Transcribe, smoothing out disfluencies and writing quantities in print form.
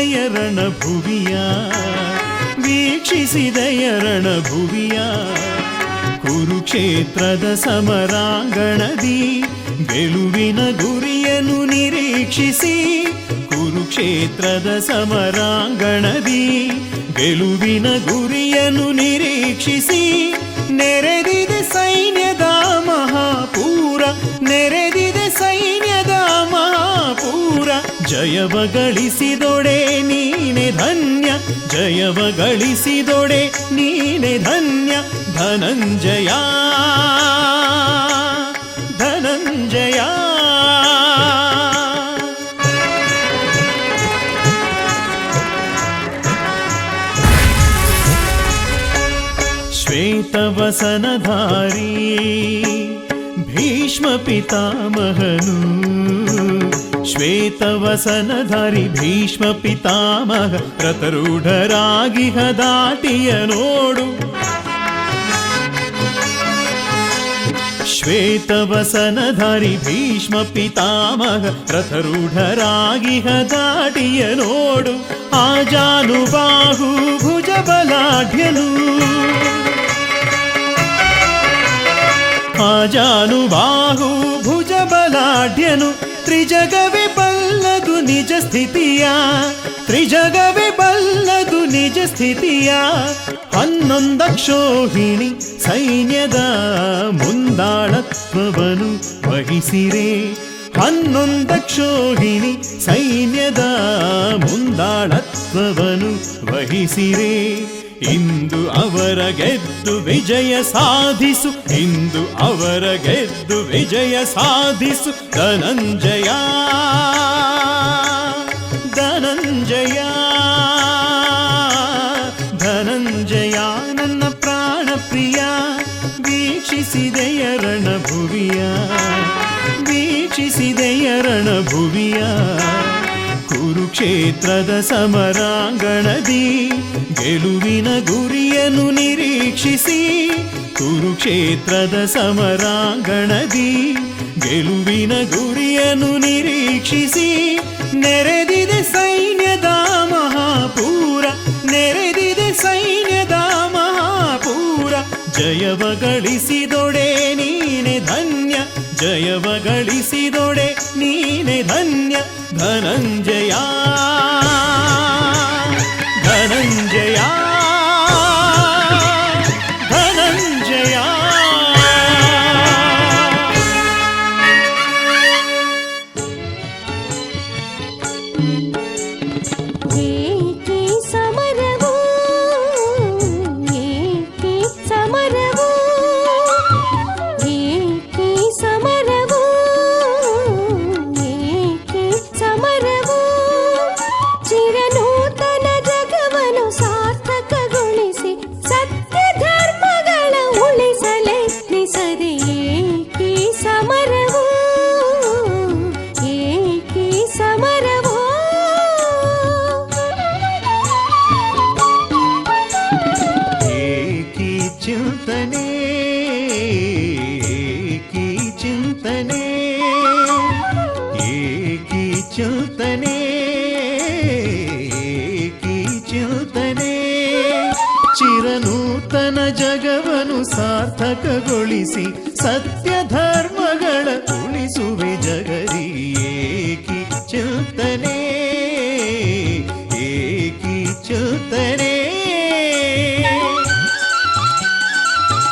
ರಣಭುವಿಯ ವೀಕ್ಷಿಸಿದೆಯ ರಣಭುವಿಯ ಕುರುಕ್ಷೇತ್ರದ ಸಮರಾಂಗಣದಿ ಗೆಲುವಿನ ಗುರಿಯನ್ನು ನಿರೀಕ್ಷಿಸಿ ಕುರುಕ್ಷೇತ್ರದ ಸಮರಾಂಗಣದಿ ಗೆಲುವಿನ ಗುರಿಯನ್ನು ನಿರೀಕ್ಷಿಸಿ ನೆರೆದಿದೆ ಸೈನ್ಯದ ಮಹಾಪೂರ ನೆರೆದಿದೆ ಸೈನ್ಯದ ಮಹಾಪೂರ ಜಯವ ಗಳಿಸಿದೊಡೆ ನೀನೆ ಧನ್ಯ ಜಯವ ಗಳಿಸಿದೊಡೆ ನೀನೆ ಧನ್ಯ ಧನಂಜಯ ಧನಂಜಯ ಶ್ವೇತವಸನಧಾರಿ ಭೀಷ್ಮ ಪಿತಾಮಹನು ಶ್ವೇತವಸನಧಾರಿ ಭೀಷ್ಮ ಪಿತಾಮಹ ರಥರೂಢರಾಗಿಹ ದಾಟಿಯ ನೋಡು ಶ್ವೇತವಸನಧಾರಿ ಭೀಷ್ಮ ಪಿತಾಮಹ ರಥರೂಢರಾಗಿಹ ದಾಟಿಯ ನೋಡು ಆಜಾನುಬಾಹು ಭುಜಬಲಾಢ್ಯನು ಆಜಾನುಬಾಹು ಭುಜಬಲಾಢ್ಯನು ತ್ರಿಜಗವೇ ಬಲ್ಲದು ನಿಜ ಸ್ಥಿತಿಯ ತ್ರಿಜಗವೇ ಬಲ್ಲದು ನಿಜ ಸ್ಥಿತಿಯ 11 ಕ್ಷೋಹಿಣಿ ಸೈನ್ಯದ ಮುಂದಾಳತ್ವವನ್ನು ವಹಿಸಿರೆ 11 ಕ್ಷೋಹಿಣಿ ಸೈನ್ಯದ ಮುಂದಾಳತ್ವವನ್ನು ವಹಿಸಿರೆ ಇಂದು ಅವರ ಗೆದ್ದು ವಿಜಯ ಸಾಧಿಸು ಇಂದು ಅವರ ಗೆದ್ದು ವಿಜಯ ಸಾಧಿಸು ಧನಂಜಯ ಧನಂಜಯ ಧನಂಜಯ ನನ್ನ ಪ್ರಾಣ ಪ್ರಿಯ ವೀಕ್ಷಿಸಿದೆಯ ರಣಭುವಿಯ ವೀಕ್ಷಿಸಿದೆಯ ರಣಭುವಿಯ ಕುರುಕ್ಷೇತ್ರದ ಸಮರಾಂಗಣದಿ ಗೆಲುವಿನ ಗುರಿಯನ್ನು ನಿರೀಕ್ಷಿಸಿ ಕುರುಕ್ಷೇತ್ರದ ಸಮರಾಂಗಣದಿ ಗೆಲುವಿನ ಗುರಿಯನ್ನು ನಿರೀಕ್ಷಿಸಿ ನೆರೆದಿದೆ ಸೈನ್ಯದ ಮಹಾಪೂರ ನೆರೆದಿದೆ ಸೈನ್ಯದ ಮಹಾಪೂರ ಜಯವ ಗಳಿಸಿದೊಡೆ ನೀನೆ ಧನ್ಯ ಜಯವ ಗಳಿಸಿದೊಡೆ ನೀನೆ ಧನ್ಯ ಧನಂಜಯ ಧನಂಜಯ ಧನಂಜಯ ಏಕೆ ಸಮರವು ಏಕೆ ಸಮರವು ಏಕೆ ಸಮರವು ಏಕೆ ಸಮರವು ಚಿರನೂತನ ಜಗವನ್ನು ಸಾರ್ಥಕಗೊಳಿಸಿ ಸತ್ಯ ಧರ್ಮಗಳ ಉಳಿಸಲೆತ್ನಿಸದೆ ಏಕೆ ಸಮರವು ಏಕೆ ಸಮರವು ಏಕಿ ಚಿಂತನೆ ಏಕಿ ಚಿಂತನೆ ಏಕಿ ಚಿಂತನೆ ಏಕಿ ಚಿಂತನೆ ಚಿರನೂತನ ಜಗವನ್ನು ಸಾರ್ಥಕಗೊಳಿಸಿ ಸತ್ಯ ಧರ್ಮಗಳ ಉಳಿಸುವೆ ಜಗರಿ ಏಕಿ ಚಿಂತನೆ